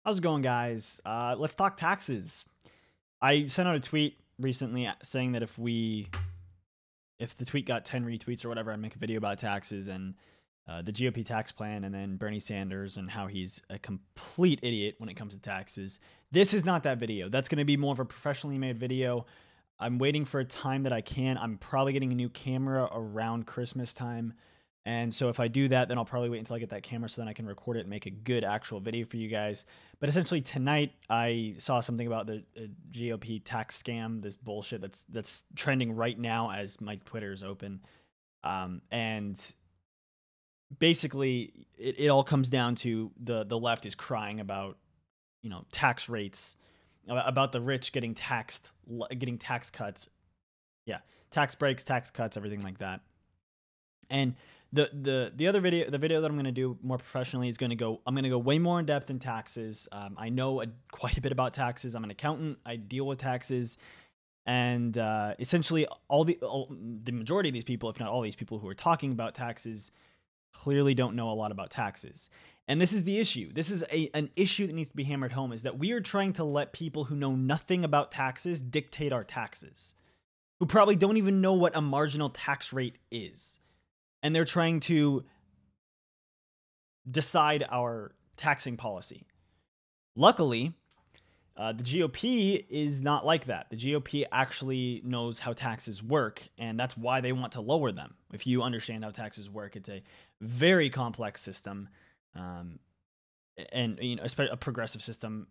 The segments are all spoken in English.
How's it going, guys? Let's talk taxes. I sent out a tweet recently saying that if the tweet got 10 retweets or whatever, I'd make a video about taxes and the GOP tax plan, and then Bernie Sanders and how he's a complete idiot when it comes to taxes. This is not that video. That's going to be more of a professionally made video. I'm waiting for a time that I can. I'm probably getting a new camera around Christmas time. And so if I do that, then I'll probably wait until I get that camera so then I can record it and make a good actual video for you guys. But essentially tonight I saw something about the GOP tax scam, this bullshit that's trending right now as my Twitter is open. And basically it all comes down to the left is crying about, tax rates, about the rich getting tax cuts. Yeah, tax breaks, tax cuts, everything like that. And the other video, the video that I'm going to do more professionally is I'm going to go way more in depth in taxes. I know quite a bit about taxes. I'm an accountant. I deal with taxes. And essentially the majority of these people, if not all these people who are talking about taxes, clearly don't know a lot about taxes. And this is the issue. This is an issue that needs to be hammered home, is that we are trying to let people who know nothing about taxes dictate our taxes, who probably don't even know what a marginal tax rate is. And they're trying to decide our taxing policy. Luckily, the GOP is not like that. The GOP actually knows how taxes work, and that's why they want to lower them. If you understand how taxes work, it's a very complex system, and a progressive system.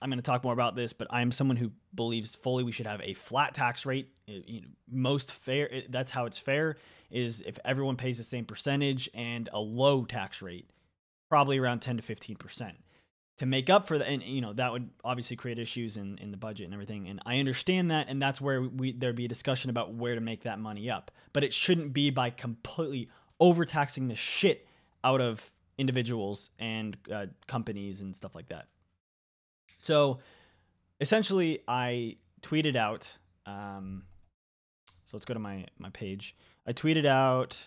I'm going to talk more about this, but I'm someone who believes fully we should have a flat tax rate. Most fair, that's how it's fair, is if everyone pays the same percentage, and a low tax rate, probably around 10 to 15%. To make up for that, and that would obviously create issues in the budget and everything. And I understand that, and that's where there'd be a discussion about where to make that money up. But it shouldn't be by completely overtaxing the shit out of individuals and companies and stuff like that. So essentially, I tweeted out. So let's go to my page. I tweeted out.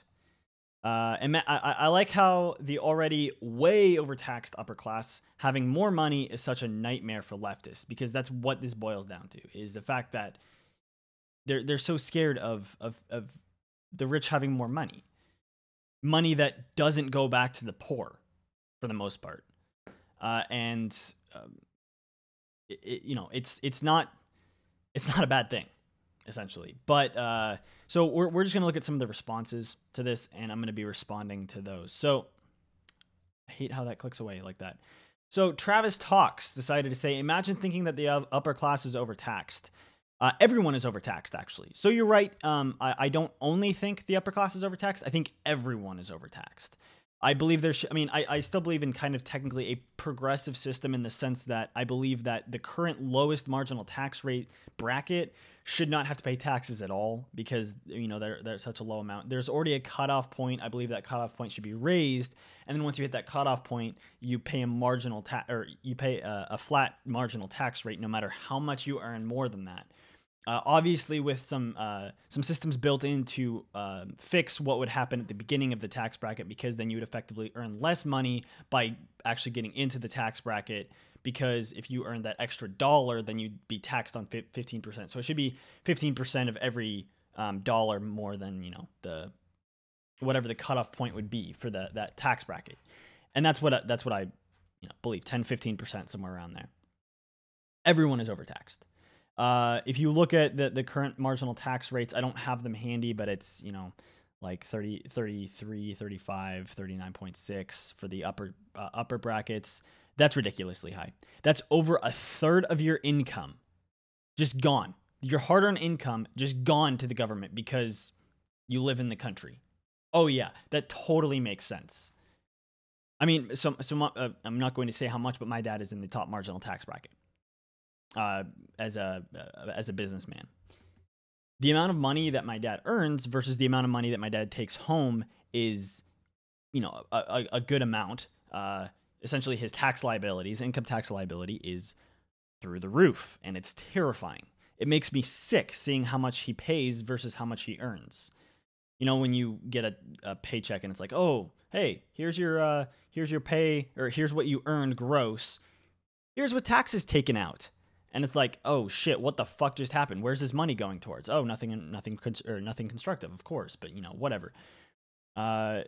And I like how the already way overtaxed upper class having more money is such a nightmare for leftists, because that's what this boils down to, is the fact that they're so scared of the rich having more money that doesn't go back to the poor for the most part. It's not a bad thing, essentially. But so we're just going to look at some of the responses to this, and I'm going to be responding to those. So I hate how that clicks away like that. So Travis Talks decided to say, imagine thinking that the upper class is overtaxed. Everyone is overtaxed, actually. So you're right. I don't only think the upper class is overtaxed. I think everyone is overtaxed. I believe I still believe in kind of technically a progressive system, in the sense that I believe that the current lowest marginal tax rate bracket should not have to pay taxes at all, because they're such a low amount. There's already a cutoff point. I believe that cutoff point should be raised, and then once you hit that cutoff point, you pay a flat marginal tax rate, no matter how much you earn more than that. Obviously, with some systems built in to fix what would happen at the beginning of the tax bracket, because then you would effectively earn less money by actually getting into the tax bracket, because if you earn that extra dollar, then you'd be taxed on 15%. So it should be 15% of every dollar more than the whatever the cutoff point would be for that tax bracket, and that's what I believe, 10-15%, somewhere around there. Everyone is overtaxed. If you look at the current marginal tax rates, I don't have them handy, but it's, like 33, 35, 39.6 for the upper brackets. That's ridiculously high. That's over a third of your income just gone. Your hard-earned income just gone to the government because you live in the country. Oh yeah, that totally makes sense. I mean, I'm not going to say how much, but my dad is in the top marginal tax bracket. As a businessman, the amount of money that my dad earns versus the amount of money that my dad takes home is, a good amount. Essentially, his income tax liability is through the roof, and it's terrifying. It makes me sick seeing how much he pays versus how much he earns. When you get a paycheck and it's like, oh, hey, here's your pay, or here's what you earned gross. Here's what taxes taken out. And it's like, oh shit, what the fuck just happened? Where's this money going towards? Oh, nothing constructive, of course, but whatever. Yeah,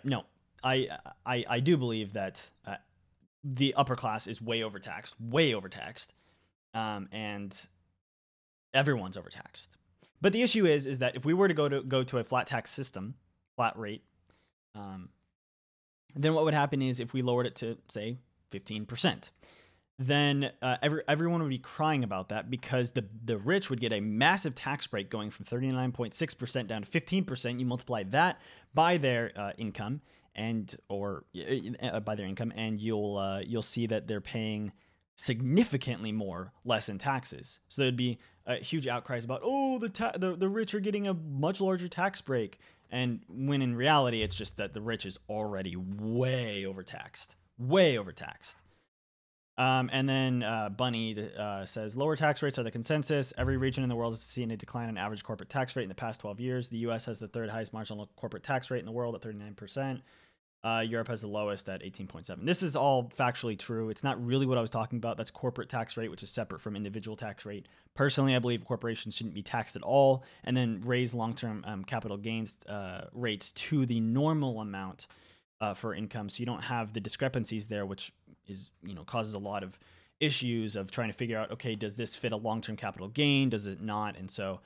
no, I do believe that the upper class is way overtaxed, and everyone's overtaxed. But the issue is that if we were to go to a flat tax system, flat rate, then what would happen is if we lowered it to say 15%, then everyone would be crying about that because the rich would get a massive tax break going from 39.6% down to 15%. You multiply that by their income and you'll see that they're paying significantly less in taxes. So there'd be huge outcries about, oh, the rich are getting a much larger tax break, and when in reality it's just that the rich is already way overtaxed. And then Bunny says, lower tax rates are the consensus. Every region in the world has seen a decline in average corporate tax rate in the past 12 years. The U.S. has the third highest marginal corporate tax rate in the world at 39%. Europe has the lowest at 18.7%. This is all factually true. It's not really what I was talking about. That's corporate tax rate, which is separate from individual tax rate. Personally, I believe corporations shouldn't be taxed at all, and then raise long-term capital gains rates to the normal amount for income, so you don't have the discrepancies there, which is causes a lot of issues of trying to figure out, okay, does this fit a long-term capital gain, does it not? And so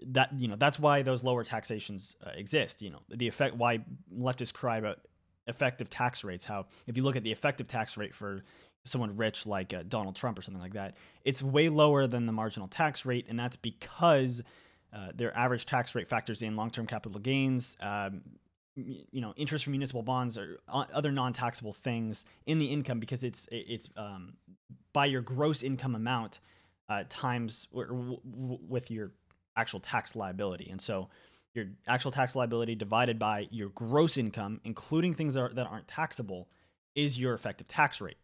that's why those lower taxations exist. The effect, why leftists cry about effective tax rates, how if you look at the effective tax rate for someone rich like Donald Trump or something like that, it's way lower than the marginal tax rate, and that's because their average tax rate factors in long-term capital gains, interest from municipal bonds or other non-taxable things in the income, because it's by your gross income amount times with your actual tax liability. And so your actual tax liability divided by your gross income, including things that aren't taxable, is your effective tax rate.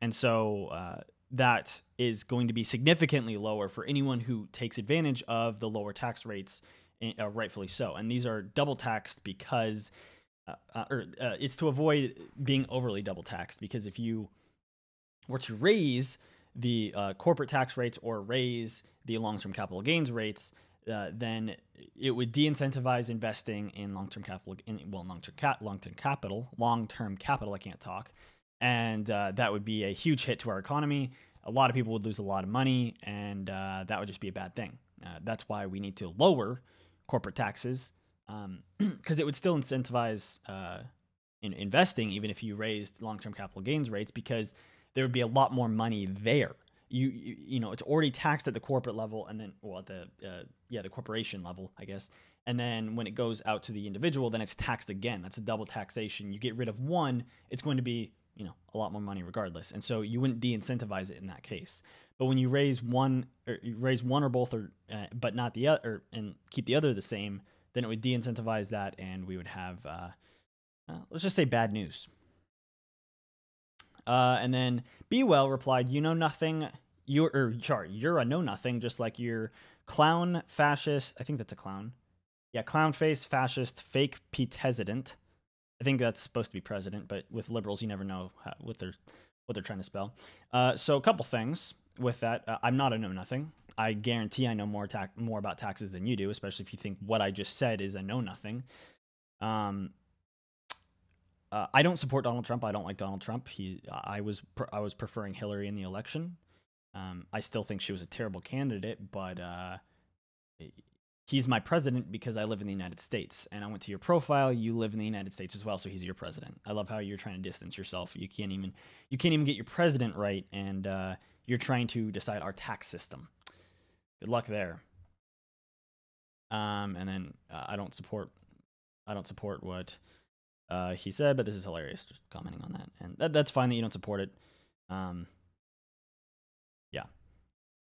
And so that is going to be significantly lower for anyone who takes advantage of the lower tax rates, rightfully so. And these are double taxed because it's to avoid being overly double taxed, because if you were to raise the corporate tax rates or raise the long-term capital gains rates, then it would de-incentivize investing in long-term capital, long-term capital. I can't talk, and that would be a huge hit to our economy. A lot of people would lose a lot of money, and that would just be a bad thing. That's why we need to lower corporate taxes, because it would still incentivize in investing, even if you raised long-term capital gains rates, because there would be a lot more money there. It's already taxed at the corporate level, and then at the corporation level, I guess. And then when it goes out to the individual, then it's taxed again. That's a double taxation. You get rid of one, it's going to be a lot more money regardless, and so you wouldn't de-incentivize it in that case. But when you raise one or both, but not the other, and keep the other the same, then it would de-incentivize that, and we would have let's just say bad news. And then Be Well replied, "You know nothing. You're a know nothing, just like your clown fascist." I think that's a clown. Yeah, clown face fascist fake president. I think that's supposed to be president, but with liberals, you never know what they're trying to spell. So a couple things with that. I'm not a know nothing. I guarantee I know more about taxes than you do, especially if you think what I just said is a know nothing. I don't support Donald Trump. I don't like Donald Trump. I was preferring Hillary in the election. I still think she was a terrible candidate, but he's my president because I live in the United States. And I went to your profile. You live in the United States as well, so he's your president. I love how you're trying to distance yourself. You can't even get your president right, and you're trying to decide our tax system. Good luck there. And then I don't support what he said, but this is hilarious. Just commenting on that, and that's fine that you don't support it. Yeah.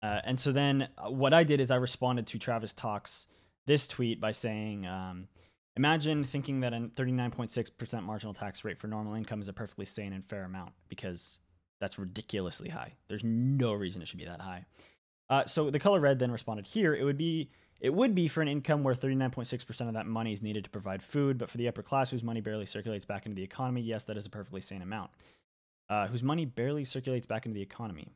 And so then what I did is I responded to Travis Talks this tweet by saying, imagine thinking that a 39.6% marginal tax rate for normal income is a perfectly sane and fair amount, because that's ridiculously high. There's no reason it should be that high. So the color red then responded here. It would be for an income where 39.6% of that money is needed to provide food, but for the upper class whose money barely circulates back into the economy, yes, that is a perfectly sane amount. whose money barely circulates back into the economy.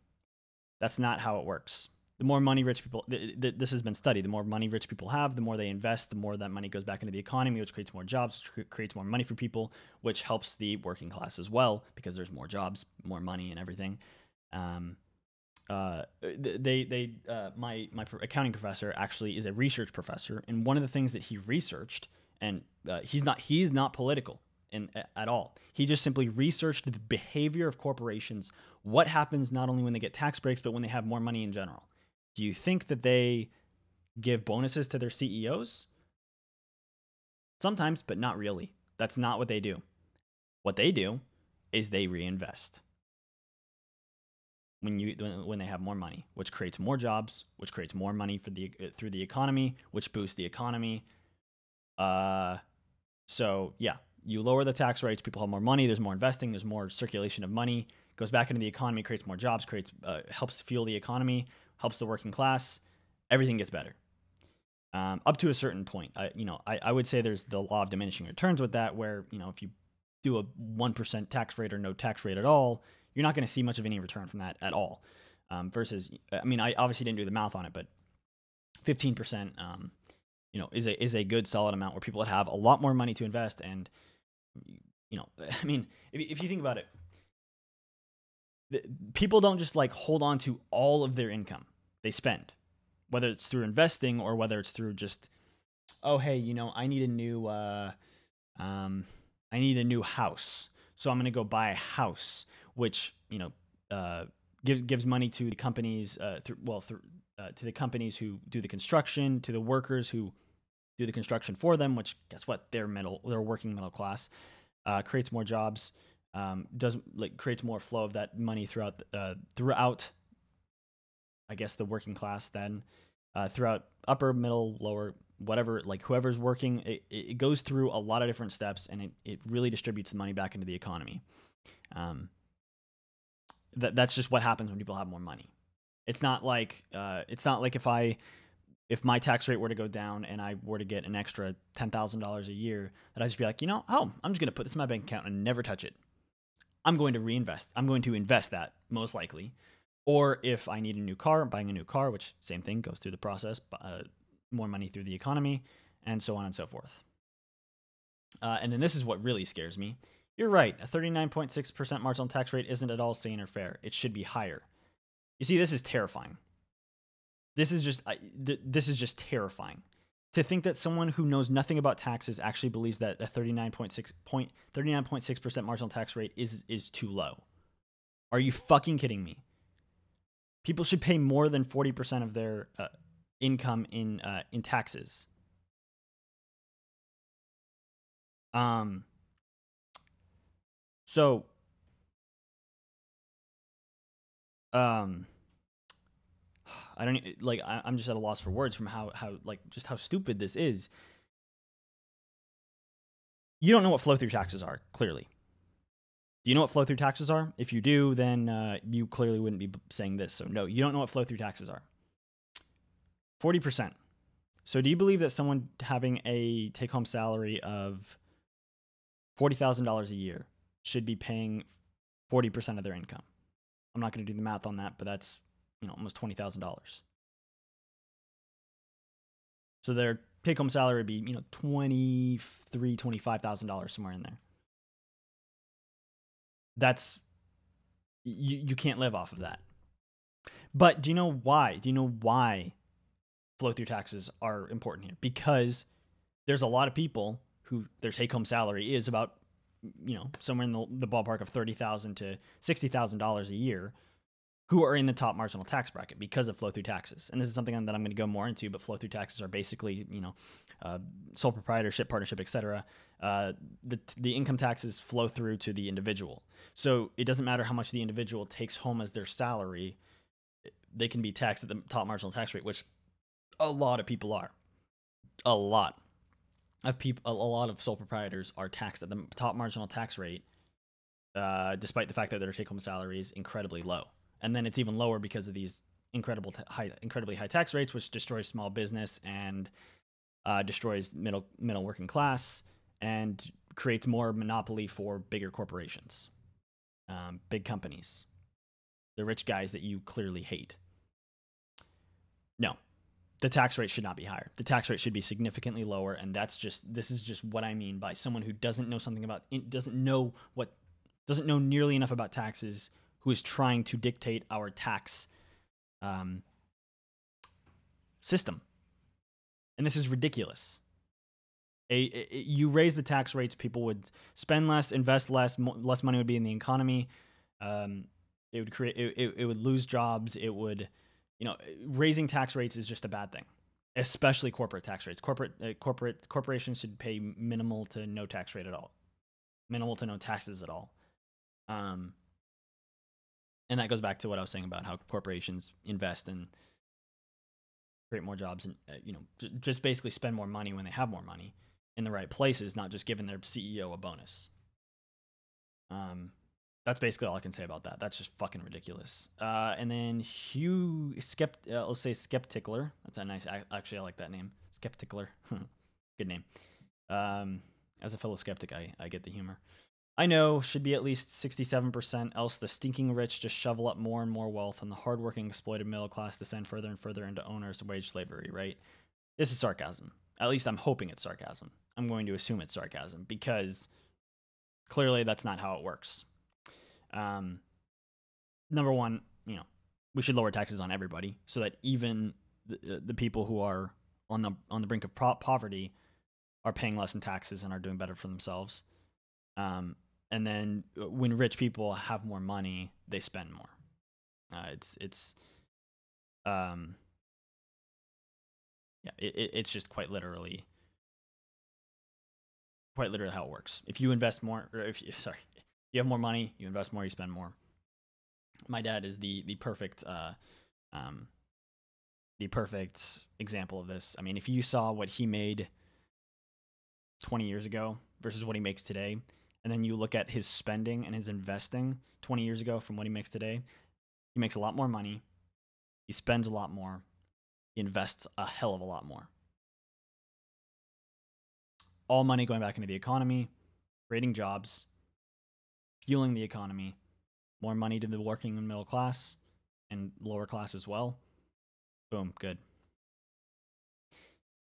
That's not how it works. The more money rich people, this has been studied, the more money rich people have, the more they invest, the more that money goes back into the economy, which creates more jobs, creates more money for people, which helps the working class as well, because there's more jobs, more money, and everything. My accounting professor actually is a research professor, and one of the things that he researched, and he's not political at all. He just simply researched the behavior of corporations, what happens not only when they get tax breaks, but when they have more money in general. Do you think that they give bonuses to their CEOs? Sometimes, but not really. That's not what they do. What they do is they reinvest when they have more money, which creates more jobs, which creates more money through the economy, which boosts the economy. So yeah, you lower the tax rates, people have more money, there's more investing, there's more circulation of money, goes back into the economy, creates more jobs, helps fuel the economy, helps the working class. Everything gets better. Up to a certain point. I would say there's the law of diminishing returns with that, where, if you do a 1% tax rate or no tax rate at all, you're not going to see much of any return from that at all. Versus, I obviously didn't do the math on it, but 15%, is a good solid amount where people have a lot more money to invest. And, if you think about it, people don't just like hold on to all of their income. They spend, whether it's through investing or whether it's through just, oh, hey, I need a new house, so I'm going to go buy a house, which gives money to the companies, to the companies who do the construction, to the workers who do the construction for them. Which, guess what? They're working middle class. Creates more jobs. Creates more flow of that money throughout. I guess the working class then, throughout upper, middle, lower, whatever, like whoever's working, it goes through a lot of different steps, and it really distributes the money back into the economy. That's just what happens when people have more money. It's not like if my tax rate were to go down and I were to get an extra $10,000 a year, that I'd just be like, I'm just going to put this in my bank account and never touch it. I'm going to reinvest. I'm going to invest that, most likely. Or if I need a new car, I'm buying a new car, which same thing, goes through the process, more money through the economy, and so on and so forth. And then this is what really scares me. You're right. A 39.6% marginal tax rate isn't at all sane or fair. It should be higher. You see, this is terrifying. This is just terrifying. To think that someone who knows nothing about taxes actually believes that a 39.6% marginal tax rate is too low. Are you fucking kidding me? People should pay more than 40% of their income in taxes. So, I don't like. I'm just at a loss for words from how stupid this is. You don't know what flow through taxes are, clearly. Do you know what flow through taxes are? If you do, then you clearly wouldn't be saying this. So no, you don't know what flow through taxes are. 40%. So do you believe that someone having a take-home salary of $40,000 a year should be paying 40% of their income? I'm not going to do the math on that, but that's almost $20,000. So their take-home salary would be $25,000 somewhere in there. That's you can't live off of that. But do you know why? Do you know why flow-through taxes are important here? Because there's a lot of people who their take-home salary is about somewhere in the ballpark of $30,000 to $60,000 a year, who are in the top marginal tax bracket because of flow-through taxes. And this is something that I'm going to go more into, but flow-through taxes are basically, sole proprietorship, partnership, etc. The income taxes flow through to the individual. So it doesn't matter how much the individual takes home as their salary, they can be taxed at the top marginal tax rate, which a lot of people are. A lot of sole proprietors are taxed at the top marginal tax rate, despite the fact that their take-home salary is incredibly low. And then it's even lower because of these incredibly high tax rates, which destroys small business and destroys middle working class and creates more monopoly for bigger corporations. big companies, the rich guys that you clearly hate. No, the tax rate should not be higher. The tax rate should be significantly lower, and this is just what I mean by someone who doesn't know something about, doesn't know nearly enough about taxes, who is trying to dictate our tax system. And this is ridiculous. You raise the tax rates, people would spend less, invest less, less money would be in the economy. It would create, it would lose jobs. It would, raising tax rates is just a bad thing, especially corporate tax rates. Corporations should pay minimal to no tax rate at all, minimal to no taxes at all. And that goes back to what I was saying about how corporations invest and create more jobs and, just basically spend more money when they have more money in the right places, not just giving their CEO a bonus. That's basically all I can say about that. That's just fucking ridiculous. And then let's say Skeptickler. That's a nice, actually, I like that name. Skeptickler. Good name. As a fellow skeptic, I get the humor. I know, should be at least 67%, else the stinking rich just shovel up more and more wealth, and the hardworking exploited middle class descend further and further into owners' wage slavery, right? This is sarcasm. At least I'm hoping it's sarcasm. I'm going to assume it's sarcasm, because clearly that's not how it works. Number one, we should lower taxes on everybody so that even the people who are on the brink of poverty are paying less in taxes and are doing better for themselves. And then when rich people have more money, they spend more. It's just quite literally how it works. If you invest more, or if you have more money, you invest more, you spend more. My dad is the perfect example of this. I mean, if you saw what he made 20 years ago versus what he makes today, and then you look at his spending and his investing 20 years ago from what he makes today, he makes a lot more money, he spends a lot more, he invests a hell of a lot more. All money going back into the economy, creating jobs, fueling the economy, more money to the working and middle class and lower class as well. Boom, good.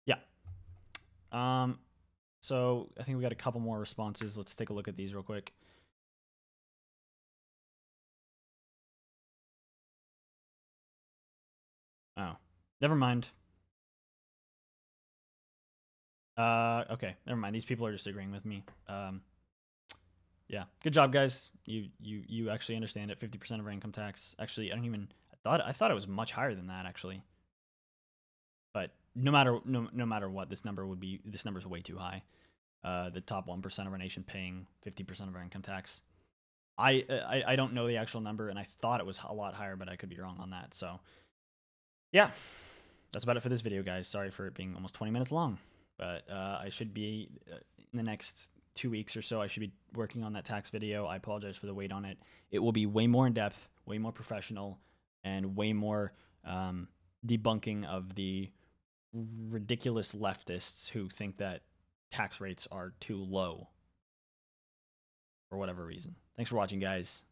Yeah. So I think we got a couple more responses. Let's take a look at these real quick. Oh, never mind. Okay, never mind. These people are just agreeing with me. Yeah, good job, guys. You actually understand it. 50% of our income tax. Actually, I thought it was much higher than that, actually. But no matter what, this number is way too high. The top 1% of our nation paying 50% of our income tax. I don't know the actual number, and I thought it was a lot higher, but I could be wrong on that. So, yeah, that's about it for this video, guys. Sorry for it being almost 20 minutes long, but I should be in the next 2 weeks or so. I should be working on that tax video. I apologize for the wait on it. It will be way more in depth, way more professional, and way more debunking of the ridiculous leftists who think that tax rates are too low for whatever reason. Thanks for watching, guys.